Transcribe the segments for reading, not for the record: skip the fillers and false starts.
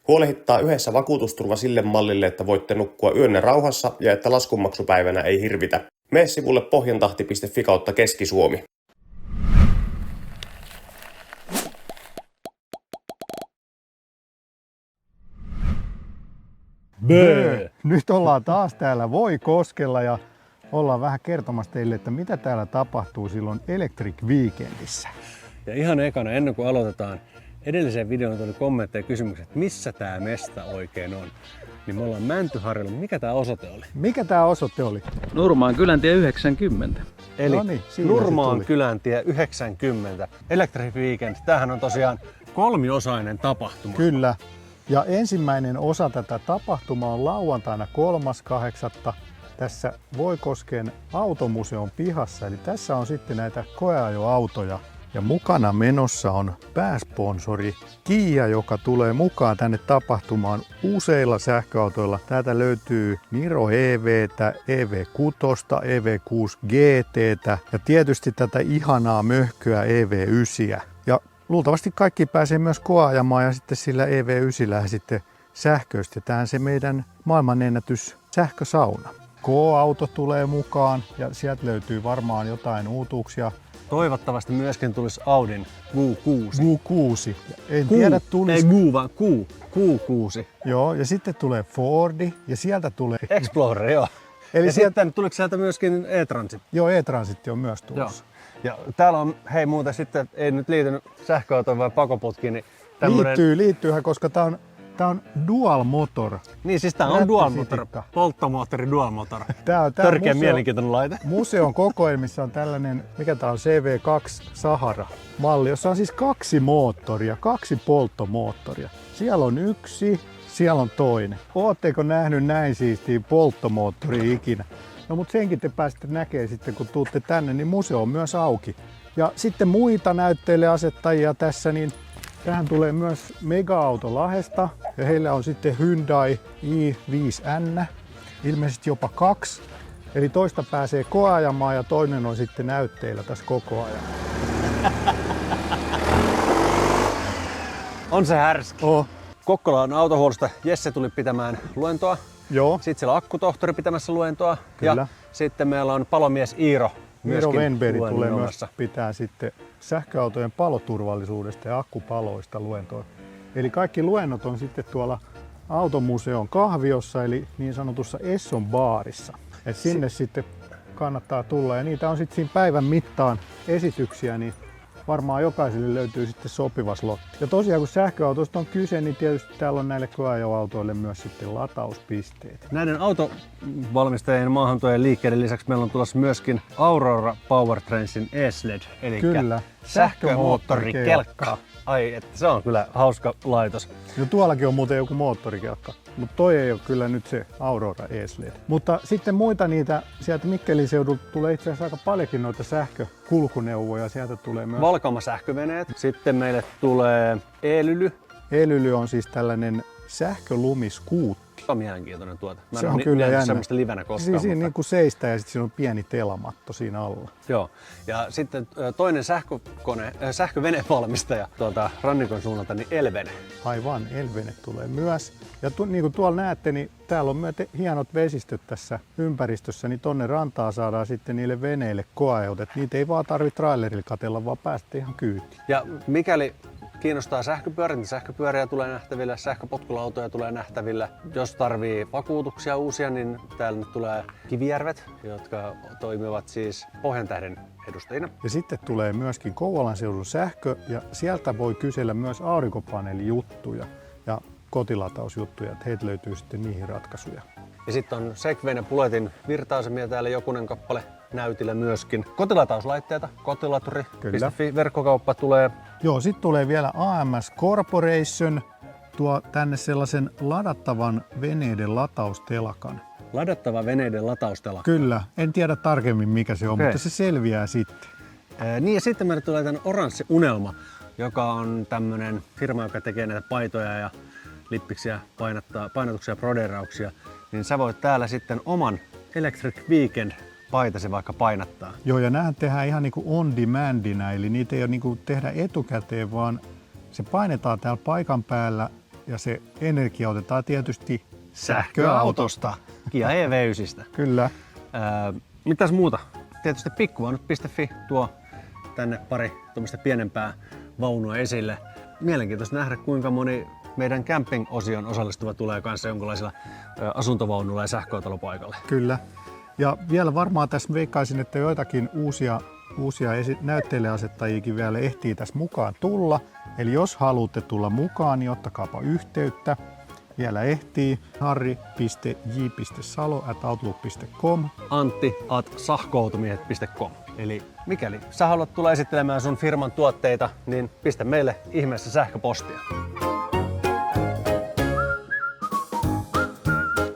Huolehittaa yhdessä vakuutusturva sille mallille, että voitte nukkua yönne rauhassa ja että laskunmaksupäivänä ei hirvitä. Mene sivulle pohjantahti.fi kautta Keski-Suomi. Nyt ollaan taas täällä Voikoskella ja ollaan vähän kertomassa teille, että mitä täällä tapahtuu silloin Electric Weekendissä. Ja ihan ekana, ennen kuin aloitetaan, edelliseen videoon tuli kommentteja ja kysymyksiä, että missä tää mesta oikein on. Niin me ollaan Mäntyharjulla. Mikä tää osoite oli? Mikä tää osoite oli? Nurmaan kyläntie 90. Eli siinä Nurmaan se tuli. kyläntie 90. Electric Weekend. Tämähän on tosiaan kolmiosainen tapahtuma. Kyllä. Ja ensimmäinen osa tätä tapahtumaa on lauantaina 3.8. tässä Voikosken automuseon pihassa. Eli tässä on sitten näitä koeajoautoja. Ja mukana menossa on pääsponsori Kia, joka tulee mukaan tänne tapahtumaan useilla sähköautoilla. Täältä löytyy Niro EV:tä, EV6, EV6 GT:tä ja tietysti tätä ihanaa möhköä EV9. Ja luultavasti kaikki pääsee myös koeajamaan ja sitten sillä EV9 sitten sähköistetään se meidän maailmanennätys sähkösauna. K-auto tulee mukaan ja sieltä löytyy varmaan jotain uutuuksia. Toivottavasti myöskin tulisi Audin Q6. Q6. En tiedä tulisi. Ei Q, vaan Q6. Joo, ja sitten tulee Fordi ja sieltä tulee... Explorer, joo. Eli ja sieltä... sitten tuliko sieltä myöskin e-transit? Joo, e-transitti on myös tulossa. Ja täällä on, hei muuten sitten, ei nyt liity sähköautoon vai pakoputkiin, niin tämmönen... Liittyyhän, koska tää on dual motor. Niin siis tää on dual motor, polttomoottori dual motor. Tää Törkeä mielenkiintoinen laite. Museon kokoelmissa on tällainen, mikä tää on, CV2 Sahara malli, jossa on siis 2 moottoria, 2 polttomoottoria. Siellä on yksi, siellä on toinen. Ootteko nähnyt näin siistiä polttomoottoria ikinä? No mut senkin te pääsette näkemään sitten, kun tuutte tänne, niin museo on myös auki. Ja sitten muita näytteilijäasettajia tässä, niin tähän tulee myös Mega-auto Lahdesta ja heillä on sitten Hyundai i5N, ilmeisesti jopa 2. Eli toista pääsee koeajamaan ja toinen on sitten näytteillä tässä koko ajan. On se härski. Oh. Kokkolan autohuollosta Jesse tuli pitämään luentoa. Joo. Sitten siellä on akkutohtori pitämässä luentoa. Kyllä. Ja sitten meillä on palomies Iiro. Iiro Venberg tulee myös luennomassa. pitää sitten sähköautojen paloturvallisuudesta ja akkupaloista luentoa. Eli kaikki luennot on sitten tuolla automuseon kahviossa, eli niin sanotussa Esson baarissa. Et sinne sitten kannattaa tulla ja niitä on sitten siinä päivän mittaan esityksiä, niin varmaan jokaiselle löytyy sitten sopiva slotti. Ja tosiaan kun sähköautoista on kyse, niin tietysti täällä on näille koeajoautoille myös sitten latauspisteet. Näiden autovalmistajien maahantuojien liikkeiden lisäksi meillä on tulossa myöskin Aurora Powertrainsin e-sled, eli sähkömoottorikelkka. Ai, että se on kyllä hauska laitos. No tuollakin on muuten joku moottorikelkka, mutta toi ei ole kyllä nyt se Aurora e-sled. Mutta sitten muita niitä, sieltä Mikkelin seudulta tulee itse asiassa aika paljonkin noita sähkökulkuneuvoja, sieltä tulee myös... Valkama-sähköveneet, sitten meille tulee e-lyly. E-lyly on siis tällainen sähkölumiskuutti. Se on mielenkiintoinen tuote. Mä Se en on ole kyllä jännä. semmoista livenä koskaan. Siis siinä mutta... niin kuin seistä ja sitten siinä on pieni telamatto siinä alla. Joo. Ja sitten toinen sähkövenevalmistaja rannikon suunnalta, niin Elvene. Aivan, Elvene tulee myös. Ja niin kuin tuolla näette, niin täällä on myös hienot vesistöt tässä ympäristössä, niin tonne rantaa saadaan sitten niille veneille koeajot. Niitä ei vaan tarvitse trailerilla katella, vaan päästä ihan kyytiin. Ja mikäli kiinnostaa sähköpyörät, niin sähköpyöriä tulee nähtävillä, sähköpotkulautoja tulee nähtävillä. Jos tarvii vakuutuksia uusia, niin täällä nyt tulee Kivijärvet, jotka toimivat siis Pohjantähden edustajina. Ja sitten tulee myöskin Kouvolan seudun sähkö ja sieltä voi kysellä myös aurinkopaneelijuttuja ja kotilatausjuttuja, että heiltä löytyy sitten niihin ratkaisuja. Ja sitten on Segwayn ja Puletin virta-asemia täällä jokunen kappale näytillä myöskin. Kotilatauslaitteita, kotilaturi.fi verkkokauppa tulee. Joo, sitten tulee vielä AMS Corporation, tuo tänne sellaisen ladattavan veneiden lataustelakan. Ladattava veneiden lataustelakka. Kyllä, en tiedä tarkemmin mikä se on, mutta se selviää sitten. Niin ja sitten meille tulee tänne Oranssi Unelma, joka on tämmönen firma, joka tekee näitä paitoja ja lippiksiä, painotuksia ja proderauksia. Niin sä voit täällä sitten oman Electric Weekend paitasi vaikka painattaa. Joo, ja näähän tehdään ihan niin kuin on demandina, eli niitä ei ole niin kuin tehdä etukäteen, vaan se painetaan täällä paikan päällä Ja se energia otetaan tietysti Sähköautosta. Kia EV9. Kyllä. Mitäs muuta? Tietysti pikkuvaunut.fi tuo tänne pari tuommoista pienempää vaunua esille. Mielenkiintoista nähdä, kuinka moni meidän camping-osion osallistuva tulee kanssa jonkinlaisilla asuntovaunulla ja sähköautolla Kyllä. Ja vielä varmaan tässä veikkaisin, että joitakin uusia näyttelijäasettajiakin vielä ehtii tässä mukaan tulla. Eli jos haluatte tulla mukaan, niin ottakaapa yhteyttä. Vielä ehtii harri.j.salo@outlook.com. antti@sahkoautomiehet.com. Eli mikäli sä haluat tulla esittelemään sun firman tuotteita, niin pistä meille ihmeessä sähköpostia.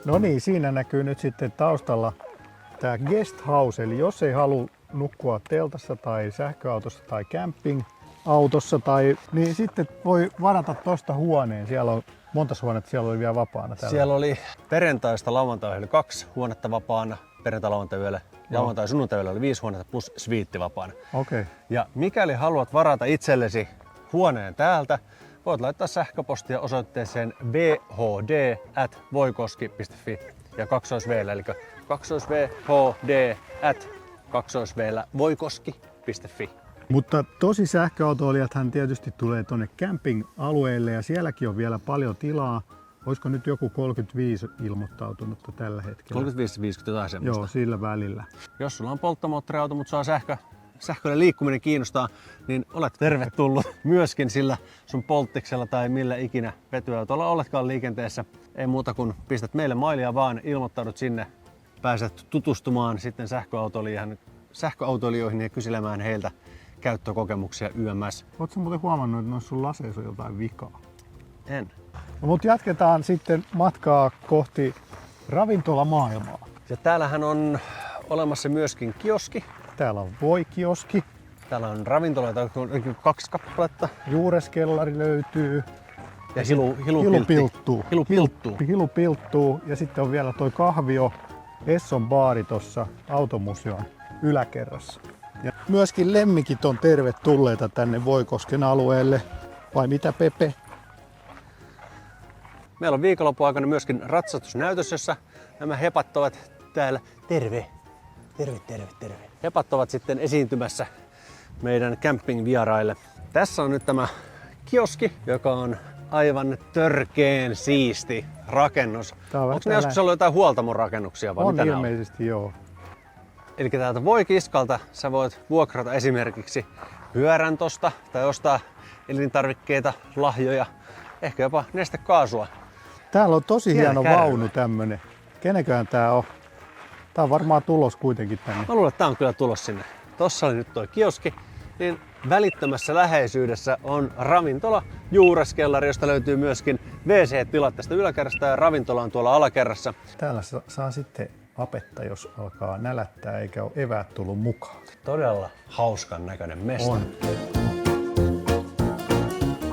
No niin, siinä näkyy nyt sitten taustalla tämä guest house, eli jos ei halua nukkua teltassa tai sähköautossa tai camping-autossa, niin sitten voi varata tuosta huoneen. Siellä on monta huonetta, siellä oli vielä vapaana. Siellä oli perjantaista lauantai 2 huonetta vapaana, perjantai-lauantai-yölle. Lauantai-sunnuntai-yölle oli 5 huonetta plus sviitti vapaana. Okei. Ja mikäli haluat varata itsellesi huoneen täältä, voit laittaa sähköpostia osoitteeseen vhd@voikoski.fi ja 2V, eli 2VHD@voikoski.fi. Mutta tosi sähköautoilijathan tietysti tulee tuonne camping-alueelle ja sielläkin on vielä paljon tilaa. Olisiko nyt joku 35 ilmoittautunutta tällä hetkellä? 35-50 jotain semmoista. Joo, sillä välillä. Jos sulla on polttomoottoriauto, mutta saa sähköinen liikkuminen kiinnostaa, niin olet tervetullut myöskin sillä sun polttiksella tai millä ikinä vetyautolla oletkaan liikenteessä. Ei muuta kuin pistät meille mailia vaan, ilmoittaudut sinne, pääset tutustumaan sitten sähköautoilijoihin ja kyselemään heiltä käyttökokemuksia YMS. Ootko muuten huomannut, että noissa sun laseissa on jotain vikaa? En. No, mutta jatketaan sitten matkaa kohti ravintolamaailmaa. Ja täällähän on olemassa myöskin kioski. Täällä on voikioski. Täällä on ravintoloita, 2 kappaletta. Juureskellari löytyy. Ja Hilupilttuu. Ja sitten on vielä toi kahvio Esson baari tuossa automuseon yläkerrassa. Ja myöskin lemmikit on tervetulleita tänne Voikosken alueelle. Vai mitä, Pepe? Meillä on viikonlopun aikana myöskin ratsastusnäytös, jossa nämä hepat ovat täällä. Terve. Hepat ovat sitten esiintymässä meidän camping-vieraille. Tässä on nyt tämä kioski, joka on aivan törkeen siisti rakennus. Onko ne joskus ollut jotain huoltamon rakennuksia vai on mitä ilmeisesti, joo. Eli täältä Voikiskalta sä voit vuokrata esimerkiksi pyörän tosta tai ostaa elintarvikkeita, lahjoja, ehkä jopa nestekaasua. Täällä on tosi hieno vaunu tämmönen. Keneköhän tää on? Tää on varmaan tulos kuitenkin tänne. Mä luulen, että tää on kyllä tulos sinne. Tossa oli nyt toi kioski, niin välittömässä läheisyydessä on ravintola Juureskellari, josta löytyy myöskin WC-tilat tästä yläkerrasta ja ravintola on tuolla alakerrassa. Täällä saa sitten apetta, jos alkaa nälättää eikä ole eväät tullut mukaan. Todella hauskan näköinen mesta. On.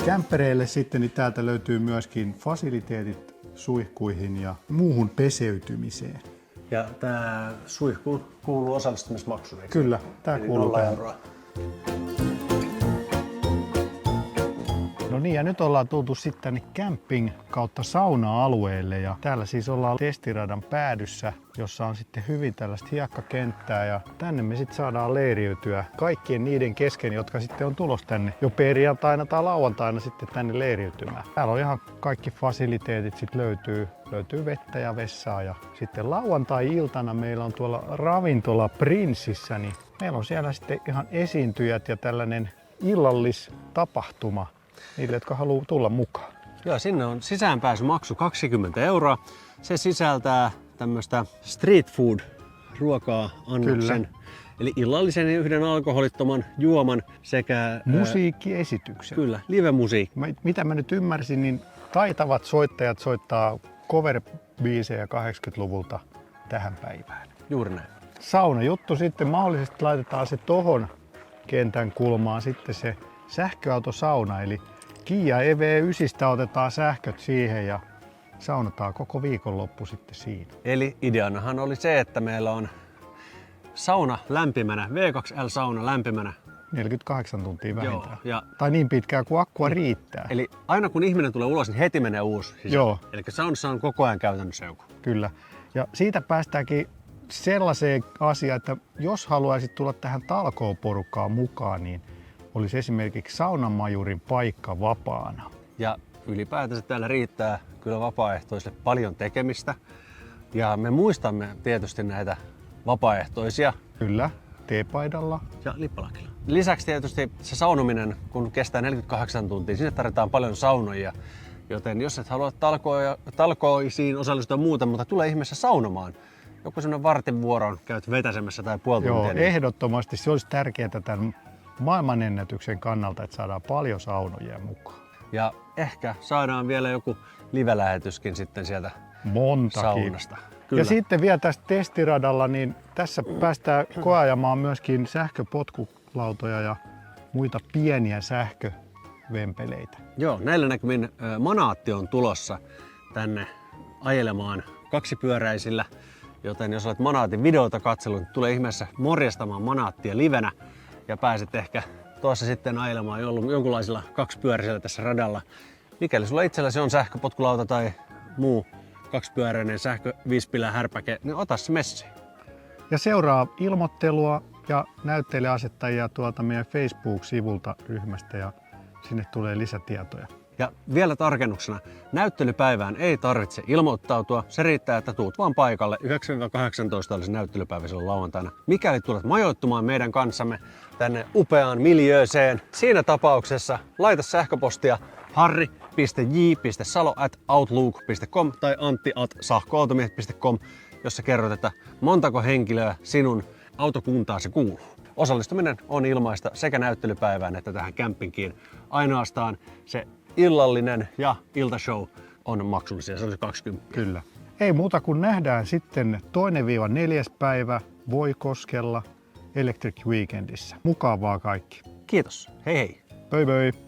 Kämppäreille sitten niin täältä löytyy myöskin fasiliteetit suihkuihin ja muuhun peseytymiseen. Ja tää suihku kuuluu osallistumismaksuun, eikö? Kyllä, tää eli kuuluu 0 tähän. euroa. No niin, ja nyt ollaan tultu sitten camping kautta sauna-alueelle ja täällä siis ollaan testiradan päädyssä, jossa on sitten hyvin tällaista hiekkakenttää ja tänne me sitten saadaan leiriytyä kaikkien niiden kesken, jotka sitten on tulos tänne jo perjantaina tai lauantaina sitten tänne leiriytymään. Täällä on ihan kaikki fasiliteetit sitten löytyy vettä ja vessaa ja sitten lauantai-iltana meillä on tuolla ravintola Prinssissä, niin meillä on siellä sitten ihan esiintyjät ja tällainen illallistapahtuma niille, jotka haluaa tulla mukaan. Joo, sinne on sisäänpääsymaksu 20 euroa. Se sisältää tämmöistä street food ruokaa annoksen. Eli illallisen ja yhden alkoholittoman juoman sekä musiikkiesityksen. Kyllä, live-musiikki. Mitä mä nyt ymmärsin, niin taitavat soittajat soittaa cover-biisejä 80-luvulta tähän päivään. Juuri näin. Saunajuttu sitten mahdollisesti laitetaan se tohon kentän kulmaan sitten se sähköautosauna, eli Kia EV9 otetaan sähköt siihen ja saunataan koko viikonloppu sitten siinä. Eli ideanahan oli se, että meillä on sauna lämpimänä, V2L-sauna lämpimänä 48 tuntia vähintään. Ja Tai niin pitkään kuin akkua riittää. eli aina kun ihminen tulee ulos, niin heti menee uusi sisään. Joo. Eli saunassa on koko ajan käytännössä joku. Kyllä. Ja siitä päästäänkin sellaiseen asiaan, että jos haluaisit tulla tähän talkooporukkaan mukaan, niin olisi esimerkiksi saunamajurin paikka vapaana. Ja ylipäätänsä täällä riittää kyllä vapaaehtoisille paljon tekemistä. Ja me muistamme tietysti näitä vapaaehtoisia Kyllä, teepaidalla. ja lippalakilla. Lisäksi tietysti se saunominen, kun kestää 48 tuntia, sinne tarvitaan paljon saunojia. Joten jos et halua talkoisiin osallistua muuta, mutta tule ihmeessä saunomaan. Joku semmoinen vartin vuoron käyt vetäsemässä tai puoli Joo, tuntia. Niin ehdottomasti se olisi tärkeää tämän maailmanennätyksen kannalta, että saadaan paljon saunojia mukaan. ja ehkä saadaan vielä joku live-lähetyskin sitten sieltä Montakin. saunasta. Ja sitten vielä tästä testiradalla, niin tässä päästään koeajamaan myöskin sähköpotkulautoja ja muita pieniä sähkövempeleitä. Joo, näillä näkymin Manaatti on tulossa tänne ajelemaan kaksipyöräisillä, joten jos olet Manaatin videota katsellut, niin tule ihmeessä morjastamaan Manaattia livenä ja pääset ehkä tuossa sitten ajelemaan jonkunlaisilla kaksipyöräisillä tässä radalla. Mikäli sulla itselläsi on sähköpotkulauta tai muu kaksipyöräinen sähkö 5-pilä härpäke, niin ota se messiin. Ja seuraa ilmoittelua ja näyttelijäasettajia tuolta meidän Facebook-sivulta ryhmästä ja sinne tulee lisätietoja. Ja vielä tarkennuksena, näyttelypäivään ei tarvitse ilmoittautua. Se riittää, että tuut vaan paikalle. 9-18 oli se näyttelypäivä silloin lauantaina. Mikäli tulet majoittumaan meidän kanssamme tänne upeaan miljööseen, siinä tapauksessa laita sähköpostia harri.j.salo@outlook.com tai antti@sahkoautomiehet.com, jossa kerrot, että montako henkilöä sinun autokuntaasi kuuluu. Osallistuminen on ilmaista sekä näyttelypäivään että tähän campingiin. Ainoastaan se illallinen ja iltashow on maksullisia, se olisi 20. Kyllä. Ei muuta kuin nähdään sitten 2-4. päivä Voikoskella Electric Weekendissä. Mukavaa kaikki. Kiitos, hei hei! Pöi pöi!